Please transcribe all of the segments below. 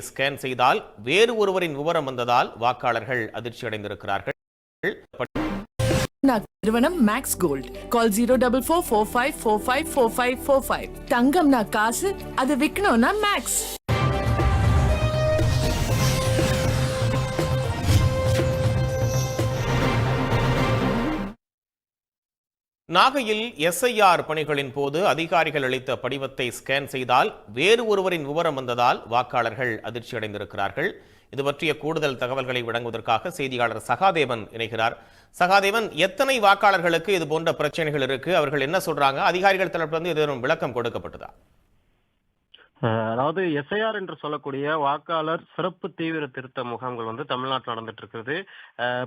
Scan செய்தால் வேறு ஒருவரின் விவரம் வந்ததால் வாக்காளர்கள் அதிர்ச்சி அடைந்திருக்கிறார்கள். நிறுவனம் மேக்ஸ் கோல்ட். கால் 04445454545. தங்கம்னா காசு, அது விக்கணும்னா மேக்ஸ். நாகையில் SIR பணிகளின் போது அதிகாரிகள் அளித்த படிவத்தை ஸ்கேன் செய்தால் வேறு ஒருவரின் விவரம் வந்ததால் வாக்காளர்கள் அதிர்ச்சி அடைந்திருக்கிறார்கள். இது பற்றிய கூடுதல் தகவல்களை வழங்குவதற்காக செய்தியாளர் சகாதேவன் இணைகிறார். சகாதேவன், எத்தனை வாக்காளர்களுக்கு இது போன்ற பிரச்சனைகள் இருக்கு? அவர்கள் என்ன சொல்றாங்க? அதிகாரிகள் தரப்பிலிருந்து ஏதேனும் விளக்கம் கொடுக்கப்பட்டதா? அதாவது SIR என்று சொல்லக்கூடிய வாக்காளர் சிறப்பு தீவிர திருத்த முகாம்கள் தமிழ்நாட்டில் நடந்துட்டு இருக்கிறது.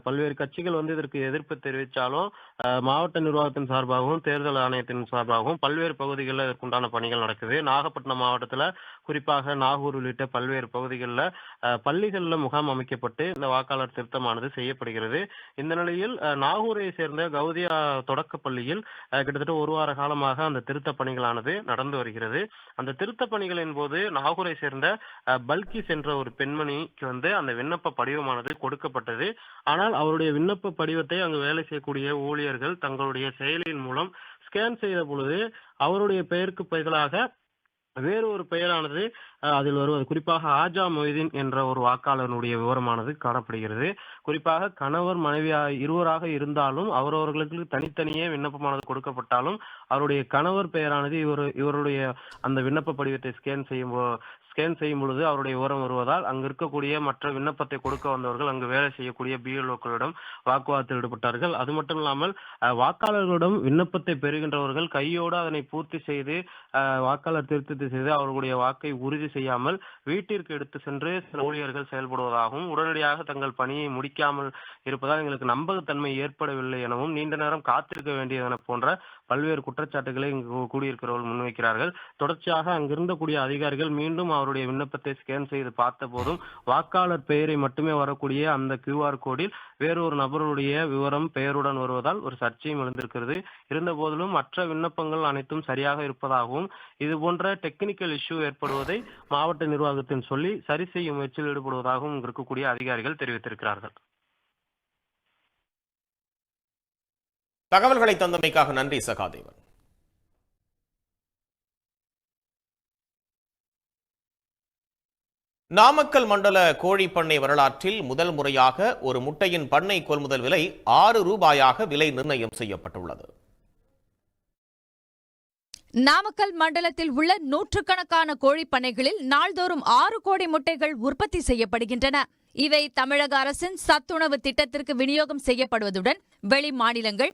பல்வேறு கட்சிகள் இதற்கு எதிர்ப்பு தெரிவித்தாலும் மாவட்ட நிர்வாகத்தின் சார்பாகவும் தேர்தல் ஆணையத்தின் சார்பாகவும் பல்வேறு பகுதிகளில் இதற்குண்டான பணிகள் நடக்குது. நாகப்பட்டினம் மாவட்டத்தில் குறிப்பாக நாகூர் உள்ளிட்ட பல்வேறு பகுதிகளில் பள்ளிகளில் முகாம் அமைக்கப்பட்டு இந்த வாக்காளர் திருத்தமானது செய்யப்படுகிறது. இந்த நிலையில் நாகூரை சேர்ந்த கௌதியா தொடக்க பள்ளியில் கிட்டத்தட்ட ஒரு வார காலமாக அந்த திருத்த பணிகளானது நடந்து வருகிறது. அந்த திருத்த பணிகளின் போது நாகூரை சேர்ந்த பல்கிஸ் என்ற ஒரு பெண்மணிக்கு அந்த விண்ணப்ப படிவமானது கொடுக்கப்பட்டது. ஆனால் அவருடைய விண்ணப்ப படிவத்தை அங்கு வேலை செய்யக்கூடிய ஊழியர்கள் தங்களுடைய செயலியின் மூலம் ஸ்கேன் செய்த பொழுது அவருடைய பெயருக்கு பதிலாக வேறு ஒரு பெயரானது அதில் வருவது, குறிப்பாக ஆஜா மொய்தீன் என்ற ஒரு வாக்காளருடைய விவரமானது காணப்படுகிறது. குறிப்பாக கணவர் மனைவி இருவராக இருந்தாலும் அவரவர்களுக்கு தனித்தனியே விண்ணப்பமானது கொடுக்கப்பட்டாலும் அவருடைய கணவர் பெயரானது இவருடைய அந்த விண்ணப்ப படிவத்தை ஸ்கேன் செய்யும் பொழுது அவருடைய விவரம் வருவதால் அங்கு இருக்கக்கூடிய மற்ற விண்ணப்பத்தை கொடுக்க வந்தவர்கள் அங்கு வேலை செய்யக்கூடிய BLOக்களிடம் வாக்குவாதத்தில் ஈடுபட்டார்கள். அது மட்டும் இல்லாமல் வாக்காளர்களிடம் விண்ணப்பத்தை பெறுகின்றவர்கள் கையோடு அதனை பூர்த்தி செய்து வாக்காளர் திருத்தத்தை செய்து அவர்களுடைய வாக்கை உறுதி செய்யாமல் வீட்டிற்கு எடுத்து சென்று சில ஊழியர்கள் செயல்படுவதாகவும் உடனடியாக தங்கள் பணியை முடிக்காமல் இருப்பதால் எங்களுக்கு நம்பகத்தன்மை ஏற்படவில்லை எனவும் நீண்ட நேரம் காத்திருக்க வேண்டியதென போன்ற பல்வேறு குற்றச்சாட்டுகளை இங்கு கூடியிருக்கிறவர்கள் முன்வைக்கிறார்கள். தொடர்ச்சியாக அங்கிருந்தக்கூடிய அதிகாரிகள் மீண்டும் அவருடைய விண்ணப்பத்தை ஸ்கேன் செய்து பார்த்த போதும் வாக்காளர் பெயரை மட்டுமே வரக்கூடிய அந்த QR கோடில் வேறொரு நபருடைய விவரம் பெயருடன் வருவதால் ஒரு சர்ச்சையும் எழுந்திருக்கிறது. இருந்த போதிலும் மற்ற விண்ணப்பங்கள் அனைத்தும் சரியாக இருப்பதாகவும் இது போன்ற டெக்னிக்கல் இஷ்யூ ஏற்படுவதை மாவட்ட நிர்வாகத்தின் சொல்லி சரி செய்யும் முயற்சியில் ஈடுபடுவதாகவும் இருக்கக்கூடிய அதிகாரிகள் தெரிவித்திருக்கிறார்கள். தகவல்களை தந்தமைக்காக நன்றி சகாதேவன். நாமக்கல் மண்டல கோழி பண்ணை வரலாற்றில் முதல் முறையாக ஒரு முட்டையின் பண்ணை கொள்முதல் விலை ₹6 விலை நிர்ணயம் செய்யப்பட்டுள்ளது. நாமக்கல் மண்டலத்தில் உள்ள நூற்றுக்கணக்கான கோழி பண்ணைகளில் நாள்தோறும் 6 கோடி முட்டைகள் உற்பத்தி செய்யப்படுகின்றன. இவை தமிழக அரசின் சத்துணவு திட்டத்திற்கு விநியோகம் செய்யப்படுவதுடன் வெளி மாநிலங்கள்